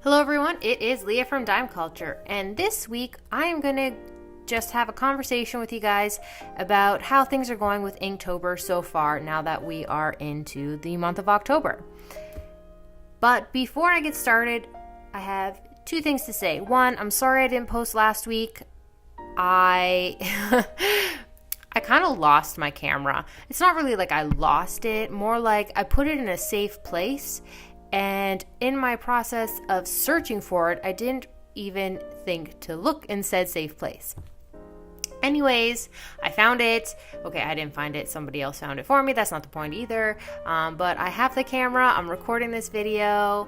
Hello everyone, it is Leah from Dime Culture, and this week I am going to just have a conversation with you guys about how things are going with Inktober so far now that we are into the month of October. But before I get started, I have two things to say. One, I'm sorry I didn't post last week. I kind of lost my camera. It's not really like I lost it, more like I put it in a safe place. And in my process of searching for it, I didn't even think to look in said safe place. Anyways, I found it. Okay, I didn't find it. Somebody else found it for me. That's not the point either. But I have the camera. I'm recording this video.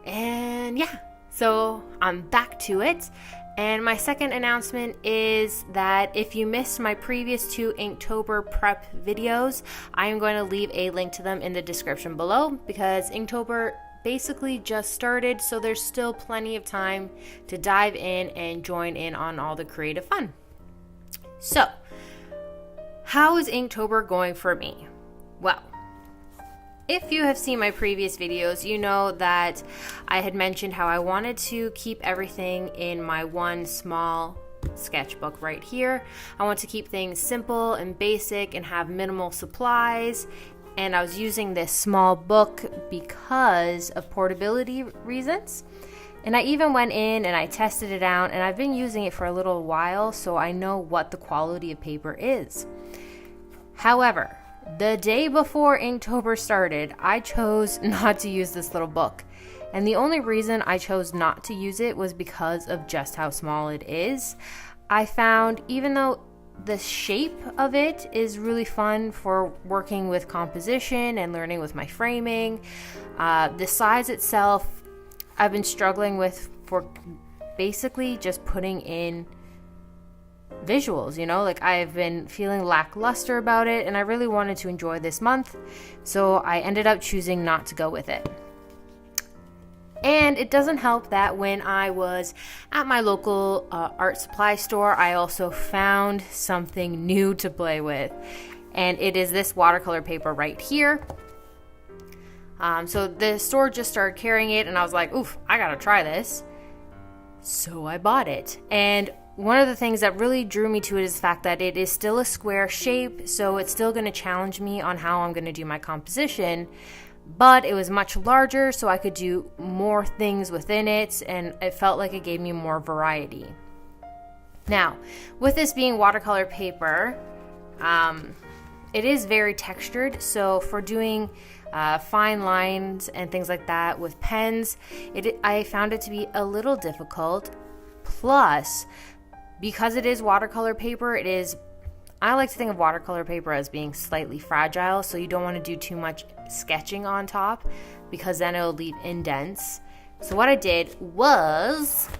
And yeah, so I'm back to it. And my second announcement is that if you missed my previous two Inktober prep videos, I am going to leave a link to them in the description below because Inktober basically just started, so there's still plenty of time to dive in and join in on all the creative fun. So, how is Inktober going for me? Well, if you have seen my previous videos, you know that I had mentioned how I wanted to keep everything in my one small sketchbook right here. I want to keep things simple and basic and have minimal supplies. And I was using this small book because of portability reasons. And I even went in and I tested it out, and I've been using it for a little while, so I know what the quality of paper is. However, the day before Inktober started, I chose not to use this little book. And the only reason I chose not to use it was because of just how small it is. I found even though the shape of it is really fun for working with composition and learning with my framing, the size itself, I've been struggling with for basically just putting in visuals, like I've been feeling lackluster about it, and I really wanted to enjoy this month, so I ended up choosing not to go with it. And it doesn't help that when I was at my local art supply store, I also found something new to play with, and it is this watercolor paper right here. So the store just started carrying it, and I was like, oof, I gotta try this. So I bought it, and one of the things that really drew me to it is the fact that it is still a square shape, so it's still going to challenge me on how I'm going to do my composition, but it was much larger, so I could do more things within it, and it felt like it gave me more variety. Now, with this being watercolor paper, it is very textured, so for doing fine lines and things like that with pens, I found it to be a little difficult. Plus, because it is watercolor paper, I like to think of watercolor paper as being slightly fragile, so you don't want to do too much sketching on top because then it'll leave indents. So what I did was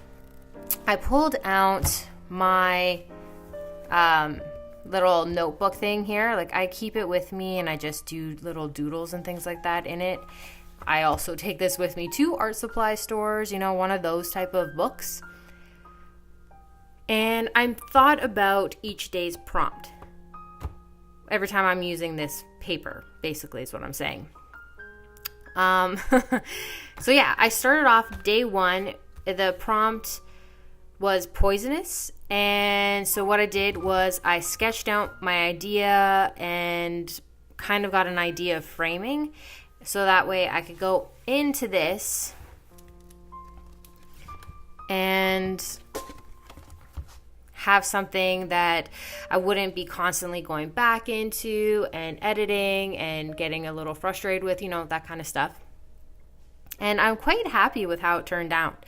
I pulled out my little notebook thing here. Like, I keep it with me and I just do little doodles and things like that in it. I also take this with me to art supply stores, one of those type of books. And I thought about each day's prompt every time I'm using this paper, basically is what I'm saying. So yeah, I started off day one. The prompt was poisonous. And so what I did was I sketched out my idea and kind of got an idea of framing. So that way I could go into this and have something that I wouldn't be constantly going back into and editing and getting a little frustrated with, that kind of stuff. And I'm quite happy with how it turned out.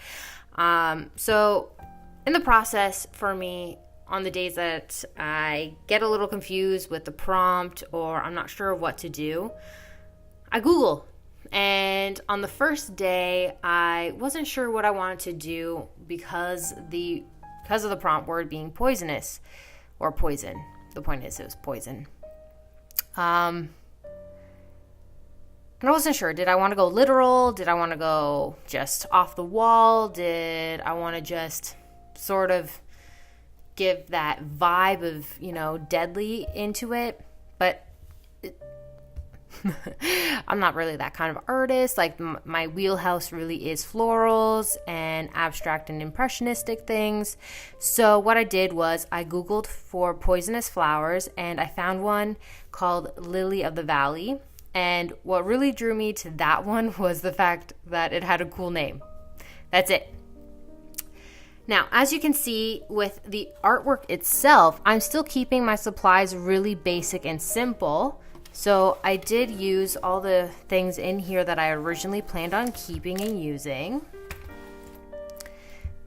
So in the process for me, on the days that I get a little confused with the prompt or I'm not sure what to do, I Google. And on the first day, I wasn't sure what I wanted to do because of the prompt word being poisonous or poison. The point is, it was poison. And I wasn't sure. Did I want to go literal? Did I want to go just off the wall? Did I want to just sort of give that vibe of, deadly into it? But I'm not really that kind of artist. Like my wheelhouse really is florals and abstract and impressionistic things. So what I did was I Googled for poisonous flowers and I found one called Lily of the Valley. And what really drew me to that one was the fact that it had a cool name. That's it. Now, as you can see with the artwork itself, I'm still keeping my supplies really basic and simple. So I did use all the things in here that I originally planned on keeping and using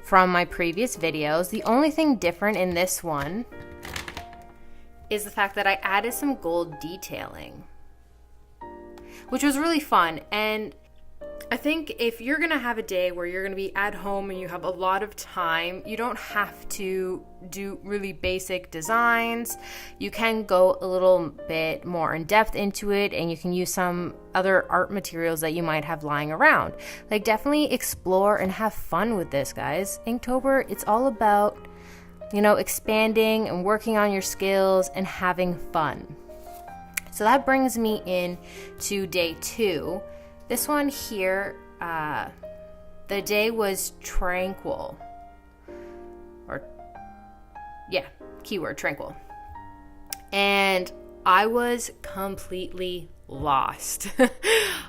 from my previous videos. The only thing different in this one is the fact that I added some gold detailing, which was really fun. And I think if you're going to have a day where you're going to be at home and you have a lot of time, you don't have to do really basic designs. You can go a little bit more in depth into it, and you can use some other art materials that you might have lying around. Like, definitely explore and have fun with this, guys. Inktober, it's all about, expanding and working on your skills and having fun. So that brings me in to day 2. This one here, the day was Tranquil. Keyword Tranquil. And I was completely lost.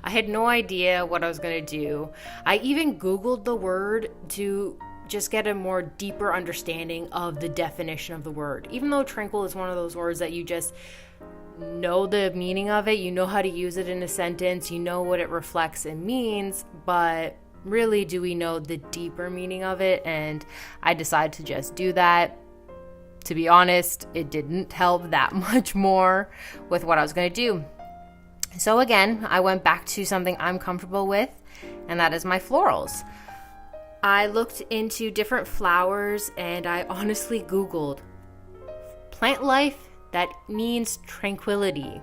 I had no idea what I was going to do. I even Googled the word to just get a more deeper understanding of the definition of the word. Even though tranquil is one of those words that you just know the meaning of it, you know how to use it in a sentence, you know what it reflects and means, but really, do we know the deeper meaning of it? And I decided to just do that. To be honest, it didn't help that much more with what I was going to do. So again, I went back to something I'm comfortable with, and that is my florals. I looked into different flowers, and I honestly Googled plant life that means tranquility.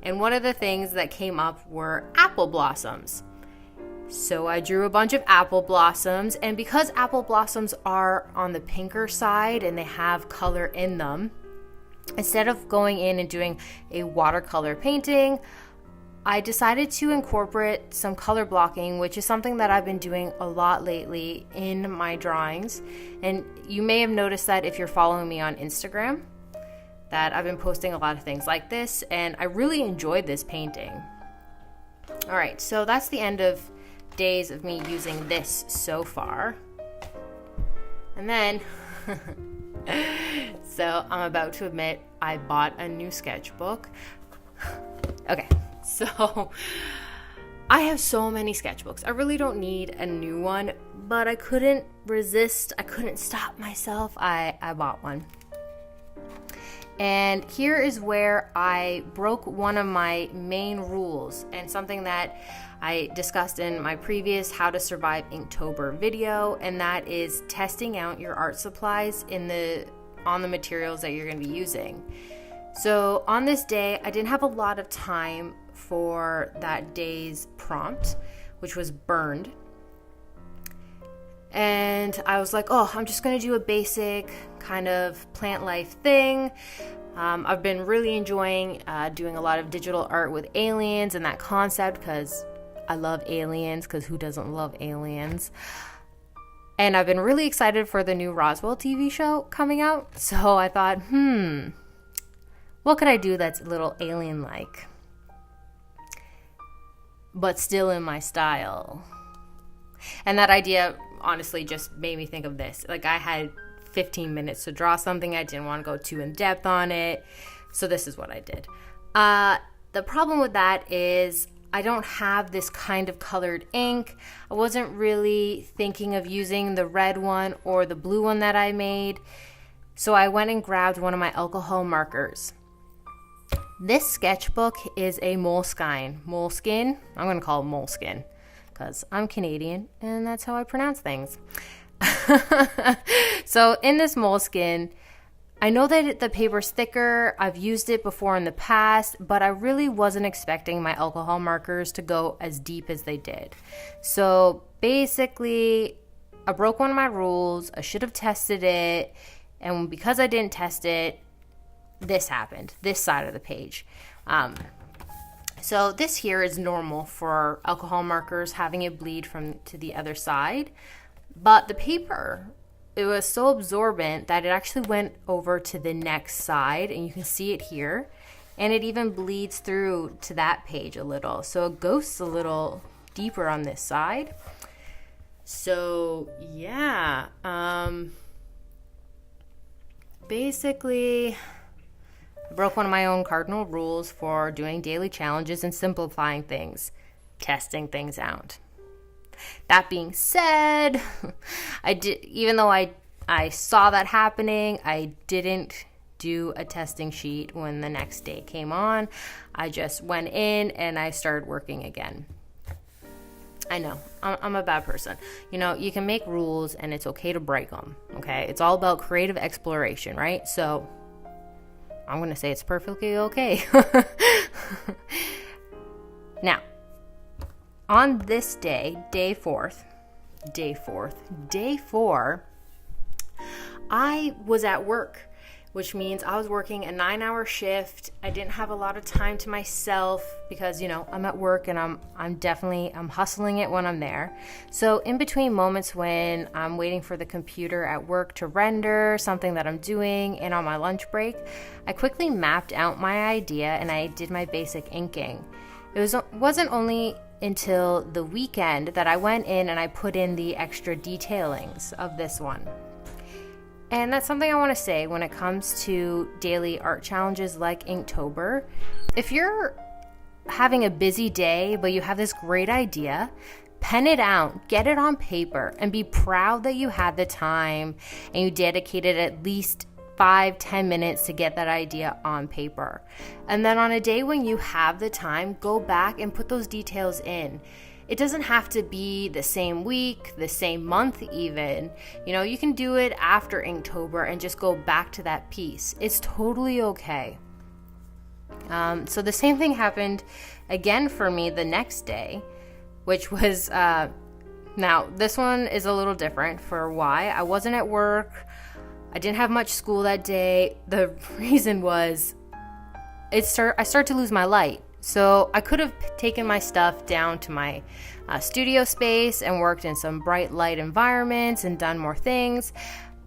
And one of the things that came up were apple blossoms. So I drew a bunch of apple blossoms, and because apple blossoms are on the pinker side and they have color in them, instead of going in and doing a watercolor painting, I decided to incorporate some color blocking, which is something that I've been doing a lot lately in my drawings. And you may have noticed that if you're following me on Instagram, that I've been posting a lot of things like this, and I really enjoyed this painting. All right, so that's the end of days of me using this so far. And then, so I'm about to admit, I bought a new sketchbook. Okay, so I have so many sketchbooks. I really don't need a new one, but I couldn't resist. I couldn't stop myself. I bought one. And here is where I broke one of my main rules, and something that I discussed in my previous How to Survive Inktober video, and that is testing out your art supplies on the materials that you're going to be using. So on this day, I didn't have a lot of time for that day's prompt, which was burned. And I was like, I'm just going to do a basic kind of plant life thing. I've been really enjoying doing a lot of digital art with aliens and that concept, because I love aliens, because who doesn't love aliens? And I've been really excited for the new Roswell TV show coming out. So I thought, what could I do that's a little alien-like, but still in my style? And that idea honestly just made me think of this. Like, I had 15 minutes to draw something. I didn't want to go too in depth on it. So this is what I did. The problem with that is I don't have this kind of colored ink. I wasn't really thinking of using the red one or the blue one that I made. So I went and grabbed one of my alcohol markers. This sketchbook is a Moleskine. Moleskine? I'm going to call it Moleskine, because I'm Canadian and that's how I pronounce things. So in this Moleskine, I know that the paper's thicker. I've used it before in the past, but I really wasn't expecting my alcohol markers to go as deep as they did. So basically, I broke one of my rules. I should have tested it. And because I didn't test it, this happened, this side of the page. So this here is normal for alcohol markers, having it bleed from to the other side. But the paper, it was so absorbent that it actually went over to the next side, and you can see it here. And it even bleeds through to that page a little. So it goes a little deeper on this side. So yeah, basically I broke one of my own cardinal rules for doing daily challenges and simplifying things, testing things out. That being said, even though I saw that happening, I didn't do a testing sheet when the next day came on. I just went in and I started working again. I know, I'm a bad person. You know, you can make rules and it's okay to break them, okay? It's all about creative exploration, right? So I'm going to say it's perfectly okay. Now, on this day, day four, I was at work, which means I was working a 9-hour shift. I didn't have a lot of time to myself because, you know, I'm at work and I'm hustling it when I'm there. So in between moments when I'm waiting for the computer at work to render something that I'm doing and on my lunch break, I quickly mapped out my idea and I did my basic inking. It wasn't only until the weekend that I went in and I put in the extra detailings of this one. And that's something I want to say when it comes to daily art challenges like Inktober. If you're having a busy day, but you have this great idea, pen it out, get it on paper, and be proud that you had the time and you dedicated at least 5-10 minutes to get that idea on paper. And then on a day when you have the time, go back and put those details in. It doesn't have to be the same week, the same month even. You know, you can do it after Inktober and just go back to that piece. It's totally okay. So the same thing happened again for me the next day, which was, now this one is a little different for why. I wasn't at work. I didn't have much school that day. The reason was I started to lose my light. So I could have taken my stuff down to my studio space and worked in some bright light environments and done more things.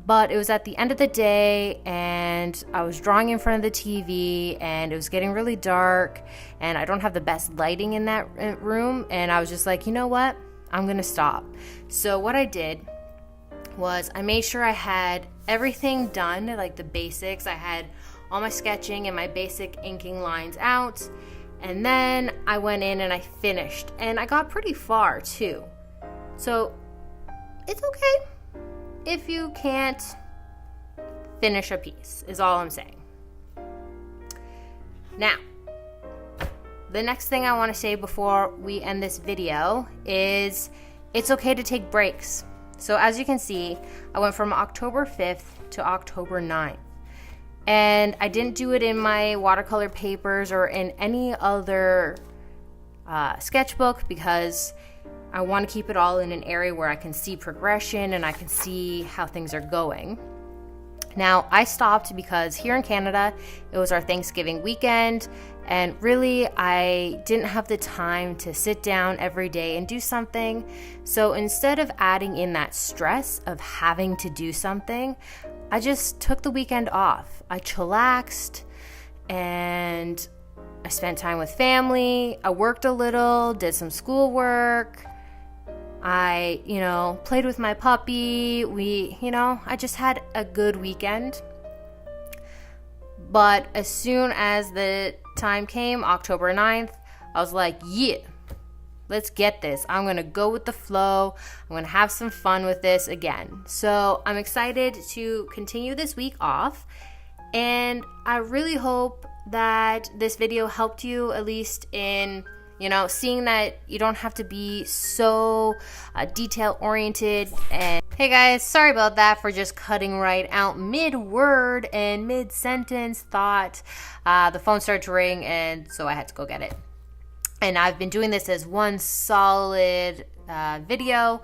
But it was at the end of the day and I was drawing in front of the TV and it was getting really dark and I don't have the best lighting in that room. And I was just like, you know what? I'm going to stop. So what I did was I made sure I had everything done, like the basics. I had all my sketching and my basic inking lines out. And then I went in and I finished. And I got pretty far too. So it's okay if you can't finish a piece, is all I'm saying. Now, the next thing I want to say before we end this video is it's okay to take breaks. So as you can see, I went from October 5th to October 9th. And I didn't do it in my watercolor papers or in any other sketchbook because I want to keep it all in an area where I can see progression and I can see how things are going. Now, I stopped because here in Canada, it was our Thanksgiving weekend, and really, I didn't have the time to sit down every day and do something. So instead of adding in that stress of having to do something, I just took the weekend off. I chillaxed and I spent time with family. I worked a little, did some schoolwork. I, played with my puppy. I just had a good weekend. But as soon as the time came, October 9th, I was like, yeah, let's get this. I'm going to go with the flow. I'm going to have some fun with this again. So I'm excited to continue this week off. And I really hope that this video helped you at least in seeing that you don't have to be so detail-oriented. And hey guys, sorry about that for just cutting right out mid-word and mid-sentence thought. The phone started to ring, and so I had to go get it. And I've been doing this as one solid video.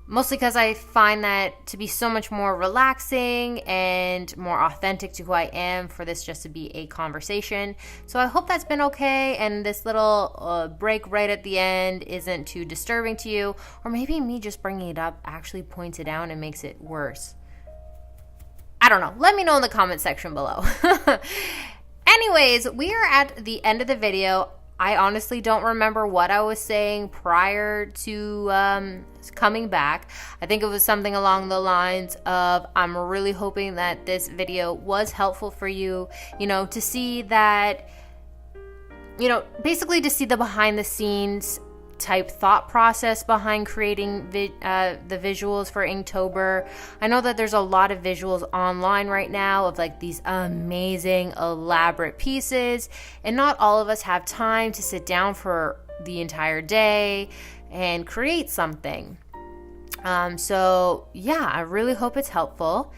Mostly because I find that to be so much more relaxing and more authentic to who I am for this just to be a conversation. So I hope that's been okay, and this little break right at the end isn't too disturbing to you, or maybe me just bringing it up actually points it down and makes it worse. I don't know. Let me know in the comment section below. Anyways, we are at the end of the video. I honestly don't remember what I was saying prior to coming back. I think it was something along the lines of, I'm really hoping that this video was helpful for you, to see that, basically to see the behind the scenes type thought process behind creating the visuals for Inktober. I know that there's a lot of visuals online right now of like these amazing elaborate pieces, and not all of us have time to sit down for the entire day and create something. So yeah, I really hope it's helpful.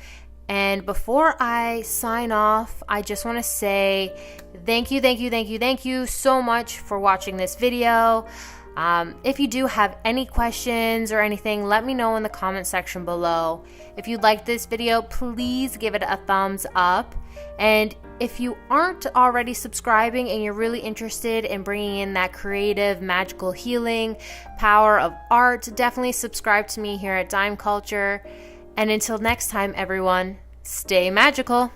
And before I sign off, I just want to say thank you so much for watching this video. If you do have any questions or anything, let me know in the comment section below. If you liked this video, please give it a thumbs up. And if you aren't already subscribing and you're really interested in bringing in that creative, magical healing power of art, definitely subscribe to me here at Dime Culture. And until next time, everyone, stay magical.